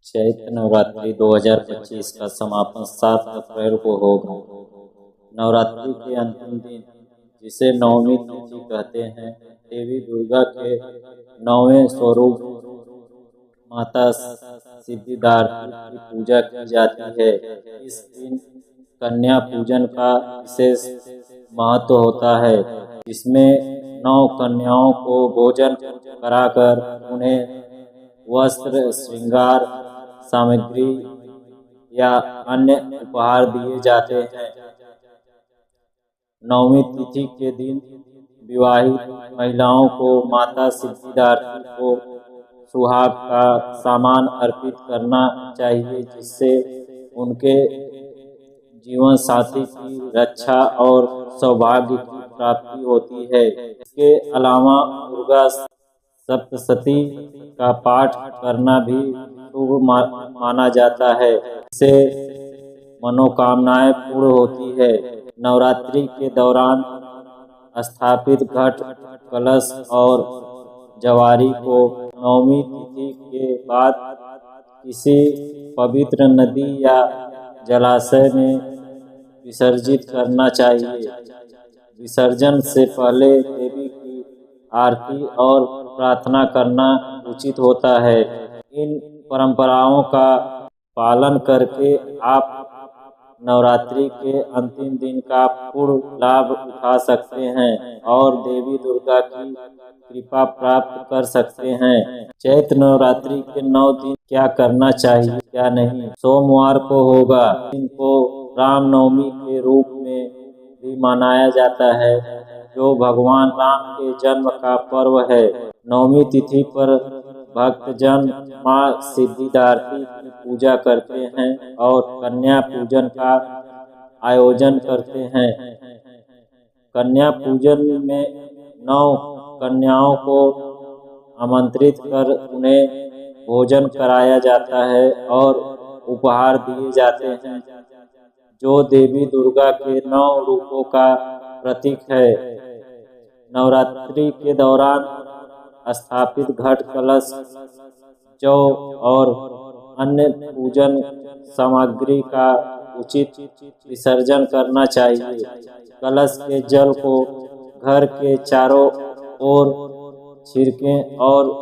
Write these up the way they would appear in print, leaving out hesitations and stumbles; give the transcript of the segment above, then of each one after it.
चैत्र नवरात्रि 2025 का समापन 7 अप्रैल को होगा। नवरात्रि के अंतिम दिन, जिसे नवमी तिथि कहते हैं, देवी दुर्गा के 9वें स्वरूप माता सिद्धिदात्री की पूजा की जाती है। इस दिन कन्या पूजन का विशेष महत्व होता है, जिसमें 9 कन्याओं को भोजन कराकर उन्हें वस्त्र, श्रृंगार सामग्री या अन्य उपहार दिए जाते हैं। नवमी तिथि के दिन विवाहित महिलाओं को माता सिद्धिदात्री को सुहाग का सामान अर्पित करना चाहिए, जिससे उनके जीवन साथी की रक्षा और सौभाग्य की प्राप्ति होती है। इसके अलावा दुर्गा सप्तशती का पाठ करना भी शुभ माना जाता है, इससे मनोकामनाएं पूर्ण होती है। नवरात्रि के दौरान स्थापित घट, कलश और जवारी को नवमी तिथि के बाद किसी पवित्र नदी या जलाशय में विसर्जित करना चाहिए। विसर्जन से पहले देवी की आरती और प्रार्थना करना उचित होता है। इन परंपराओं का पालन करके आप नवरात्रि के अंतिम दिन का पूर्ण लाभ उठा सकते हैं और देवी दुर्गा की कृपा प्राप्त कर सकते हैं। चैत्र नवरात्रि के 9 दिन क्या करना चाहिए, क्या नहीं। सोमवार को होगा। इनको रामनवमी के रूप में भी मनाया जाता है, जो भगवान राम के जन्म का पर्व है। नवमी तिथि पर भक्तजन मां सिद्धिदात्री की पूजा करते हैं और कन्या पूजन का आयोजन करते हैं। कन्या पूजन में 9 कन्याओं को आमंत्रित कर उन्हें भोजन कराया जाता है और उपहार दिए जाते हैं, जो देवी दुर्गा के 9 रूपों का प्रतीक है। नवरात्रि के दौरान स्थापित घट, कलश, जौ और अन्य पूजन सामग्री का उचित विसर्जन करना चाहिए। कलश के जल को घर के चारों ओर छिड़कें और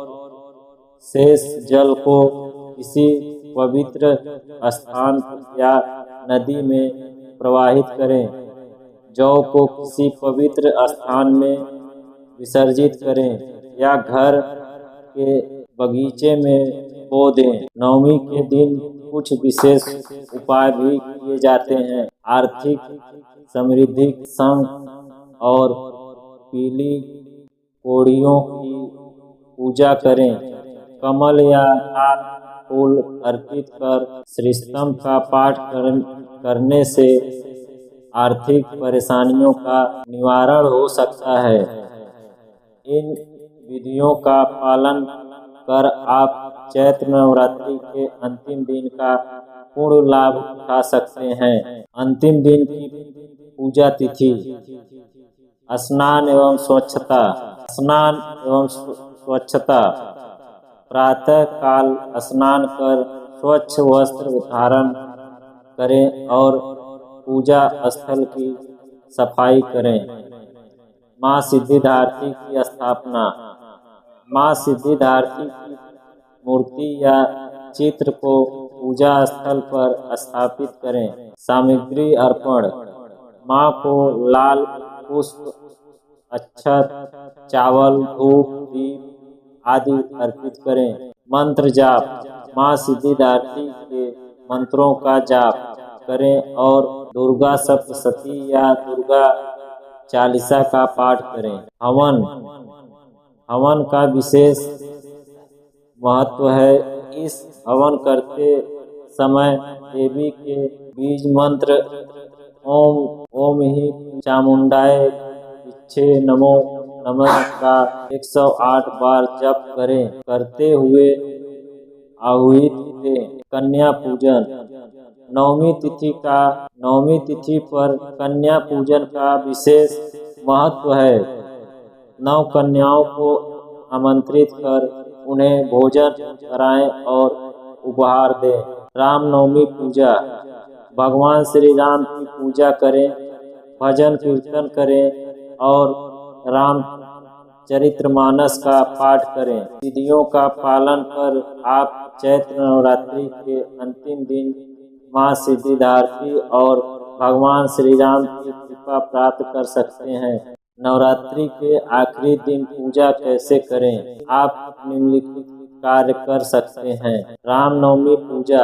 शेष जल को किसी पवित्र स्थान या नदी में प्रवाहित करें। जौ को किसी पवित्र स्थान में विसर्जित करें या घर के बगीचे में बो दें। नवमी के दिन कुछ विशेष उपाय भी किए जाते हैं। आर्थिक समृद्धि, शंख और पीली कोड़ियों की पूजा करें। कमल या लाल फूल अर्पित कर श्रीस्तम का पाठ करने से आर्थिक परेशानियों का निवारण हो सकता है। इन विधियों का पालन कर आप चैत्र नवरात्रि के अंतिम दिन का पूर्ण लाभ उठा सकते हैं। अंतिम दिन की पूजा तिथि: स्नान एवं स्वच्छता। स्नान एवं स्वच्छता: प्रातः काल स्नान कर स्वच्छ वस्त्र धारण करें और पूजा स्थल की सफाई करें। मां सिद्धिदात्री की स्थापना: मां सिद्धिदात्री की मूर्ति या चित्र को पूजा स्थल पर स्थापित करें। सामग्री अर्पण: मां को लाल पुष्प, अक्षत, चावल, धूप, दीप आदि अर्पित करें। मंत्र जाप: मां सिद्धिदात्री के मंत्रों का जाप करें और दुर्गा सप्तशती या दुर्गा चालीसा का पाठ करें। हवन: हवन का विशेष महत्व है। इस हवन करते समय देवी के बीज मंत्र ओम ओम ही चामुंडाय विच्छे नमो नमः का 108 बार जप करें। करते हुए आहुति दें। कन्या पूजन: नवमी तिथि पर कन्या पूजन का विशेष महत्व है। 9 कन्याओं को आमंत्रित कर उन्हें भोजन कराएं और उपहार दें। रामनवमी पूजा, भगवान श्री राम की पूजा करें, भजन कीर्तन करें और रामचरितमानस का पाठ करें। विधियों का पालन कर आप चैत्र नवरात्रि के अंतिम दिन मां सिद्धिदात्री और भगवान श्री राम की कृपा प्राप्त कर सकते हैं। नवरात्रि के आखिरी दिन पूजा कैसे करें? आप निम्नलिखित कार्य कर सकते हैं। रामनवमी पूजा,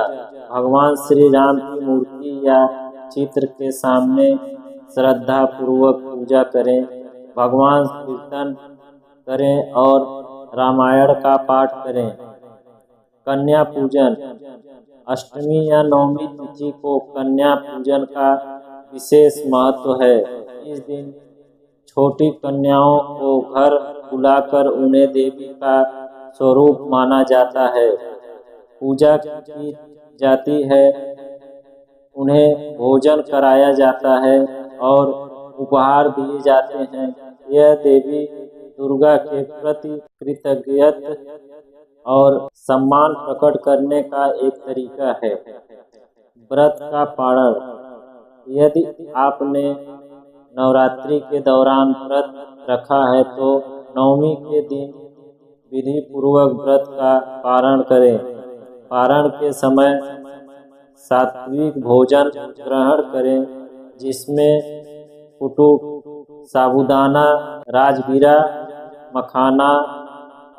भगवान श्री राम की मूर्ति या चित्र के सामने श्रद्धा पूर्वक पूजा करें, भगवान कीर्तन करें और रामायण का पाठ करें। कन्या पूजन, अष्टमी या नवमी तिथि को कन्या पूजन का विशेष महत्व है। इस दिन छोटी कन्याओं को घर बुलाकर उन्हें देवी का स्वरूप माना जाता है, पूजा की जाती है, उन्हें भोजन कराया जाता है और उपहार दिए जाते हैं। यह देवी दुर्गा के प्रति कृतज्ञता और सम्मान प्रकट करने का एक तरीका है। व्रत का पालन, यदि आपने नवरात्रि के दौरान व्रत रखा है तो नवमी के दिन विधि पूर्वक व्रत का पारण करें। पारण के समय सात्विक भोजन ग्रहण करें, जिसमें कुटुक, साबूदाना, राजगीरा, मखाना,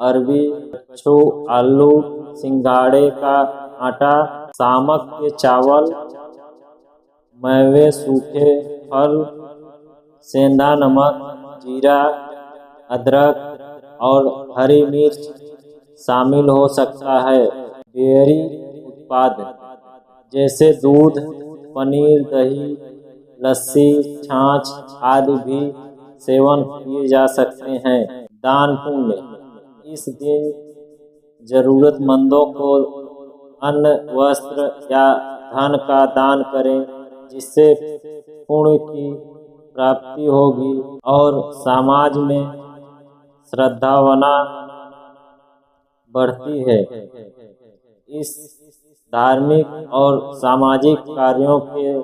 अरबी, कच्छु, आलू, सिंघाड़े का आटा, सामक के चावल, मेवे, सूखे फल, सेंधा नमक, जीरा, अदरक और हरी मिर्च शामिल हो सकता है। डेयरी उत्पाद जैसे दूध, पनीर, दही, लस्सी, छाछ आदि भी सेवन किए जा सकते हैं। दान पुण्य, इस दिन जरूरतमंदों को अन्न, वस्त्र या धन का दान करें, जिससे पुण्य की प्राप्ति होगी और समाज में श्रद्धावना बढ़ती है। इस धार्मिक और सामाजिक कार्यों के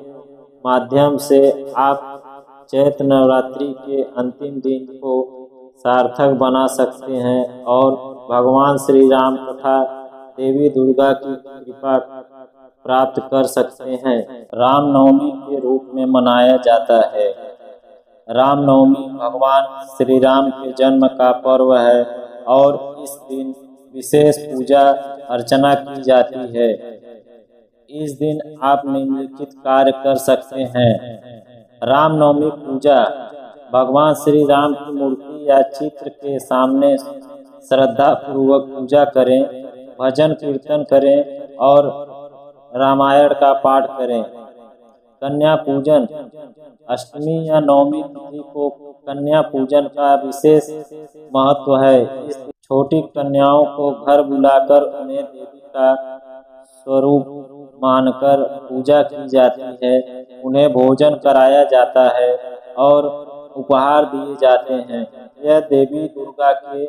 माध्यम से आप चैत्र नवरात्रि के अंतिम दिन को सार्थक बना सकते हैं और भगवान श्री राम तथा देवी दुर्गा की कृपा प्राप्त कर सकते हैं। रामनवमी के रूप में मनाया जाता है। रामनवमी भगवान श्री राम के जन्म का पर्व है और इस दिन विशेष पूजा अर्चना की जाती है। इस दिन आप निम्नलिखित कार्य कर सकते हैं। रामनवमी पूजा, भगवान श्री राम की मूर्ति या चित्र के सामने श्रद्धा पूर्वक पूजा करें, भजन कीर्तन करें और रामायण का पाठ करें। कन्या पूजन, अष्टमी या नवमी तिथि को कन्या पूजन का विशेष महत्व है। इस छोटी कन्याओं को घर बुलाकर उन्हें देवी का स्वरूप मानकर पूजा की जाती है, उन्हें भोजन कराया जाता है और उपहार दिए जाते हैं। यह देवी दुर्गा के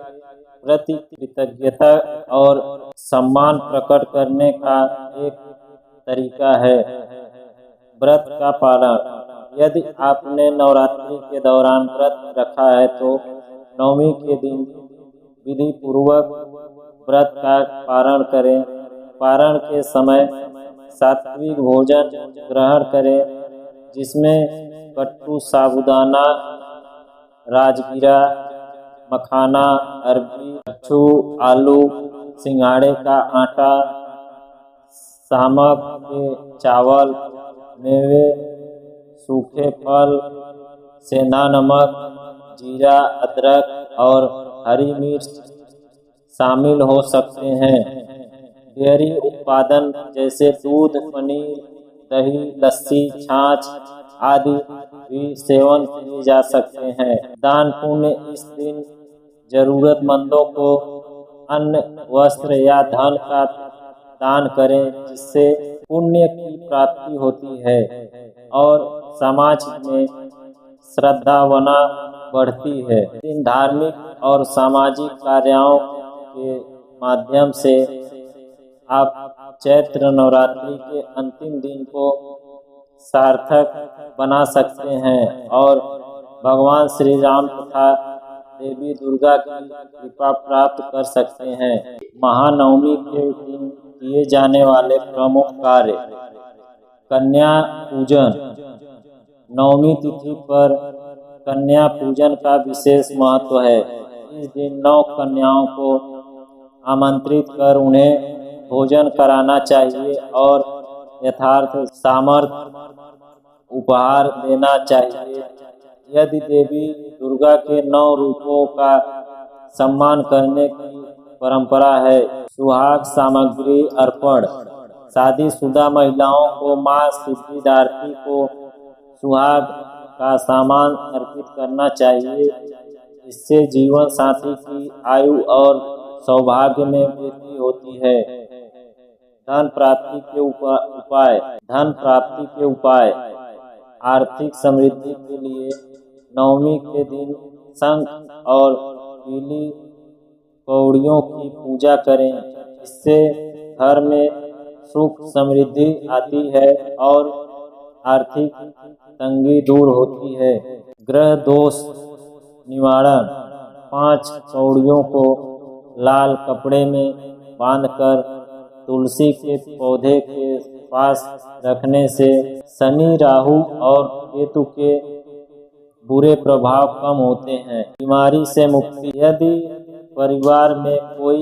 प्रति कृतज्ञता और सम्मान प्रकट करने का एक तरीका है। व्रत का पालन, यदि आपने नवरात्रि के दौरान व्रत रखा है तो नवमी के दिन विधि पूर्वक व्रत का पारण करें। पारण के समय सात्विक भोजन ग्रहण करें, जिसमें कट्टू, साबूदाना, राजगीरा, मखाना, अरबी, कच्छु, आलू, सिंघाड़े का आटा, सामक के चावल, मेवे, सूखे फल, सेंधा नमक, जीरा, अदरक और हरी मिर्च शामिल हो सकते हैं। डेयरी उत्पादन जैसे दूध, पनीर, दही, लस्सी, छाछ आदि भी सेवन किए जा सकते हैं। दान पुण्य, इस दिन जरूरतमंदों को अन्न, वस्त्र या धन का दान करें, जिससे पुण्य की प्राप्ति होती है और समाज में श्रद्धावना बढ़ती है। इन धार्मिक और सामाजिक कार्यों के माध्यम से आप चैत्र नवरात्रि के अंतिम दिन को सार्थक बना सकते हैं और भगवान श्री राम तथा देवी दुर्गा की कृपा प्राप्त कर सकते हैं। महानवमी के दिन किए जाने वाले प्रमुख कार्य। कन्या पूजन। नवमी तिथि पर कन्या पूजन का विशेष महत्व है। इस दिन 9 कन्याओं को आमंत्रित कर उन्हें भोजन कराना चाहिए और यथार्थ सामर्थ्य उपहार देना चाहिए। यदि देवी दुर्गा के 9 रूपों का सम्मान करने की परंपरा है। सुहाग सामग्री अर्पण। शादीशुदा महिलाओं को मां सिद्धिदात्री को सुहाग का सामान अर्पित करना चाहिए। इससे जीवन साथी की आयु और सौभाग्य में वृद्धि होती है। धन प्राप्ति के उपाय। धन प्राप्ति के उपाय। आर्थिक समृद्धि के लिए नवमी के दिन शंख और पीली कौड़ियों की पूजा करें। इससे घर में सुख समृद्धि आती है और आर्थिक तंगी दूर होती है। ग्रह दोष निवारण। 5 कौड़ियों को लाल कपड़े में बांधकर तुलसी के पौधे के पास रखने से शनि, राहु और केतु के बुरे प्रभाव कम होते हैं। बीमारी से मुक्ति। यदि परिवार में कोई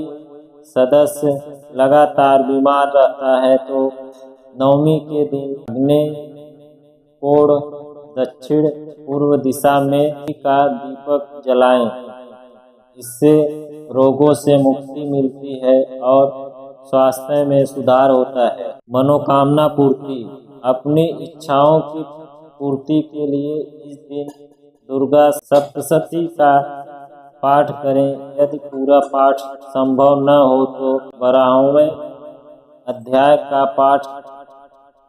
सदस्य लगातार बीमार रहता है तो नवमी के दिन आग्नेय कोण दक्षिण पूर्व दिशा में का दीपक जलाएं। इससे रोगों से मुक्ति मिलती है और स्वास्थ्य में सुधार होता है। मनोकामना पूर्ति। अपनी इच्छाओं की पूर्ति के लिए इस दिन दुर्गा सप्तशती का पाठ करें। यदि पूरा पाठ संभव न हो तो 12वें अध्याय का पाठ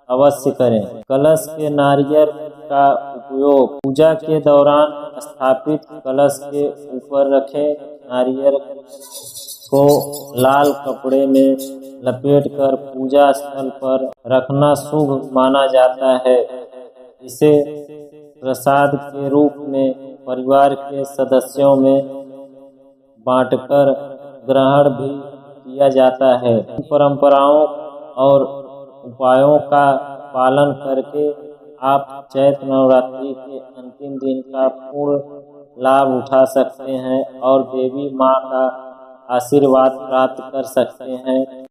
अवश्य करें। कलश के नारियल का उपयोग। पूजा के दौरान स्थापित कलश के ऊपर रखे नारियल को लाल कपड़े में लपेटकर पूजा स्थल पर रखना शुभ माना जाता है। इसे प्रसाद के रूप में परिवार के सदस्यों में बांटकर ग्रहण भी किया जाता है। इन परंपराओं और उपायों का पालन करके आप चैत्र नवरात्रि के अंतिम दिन का पूर्ण लाभ उठा सकते हैं और देवी मां का आशीर्वाद प्राप्त कर सकते हैं।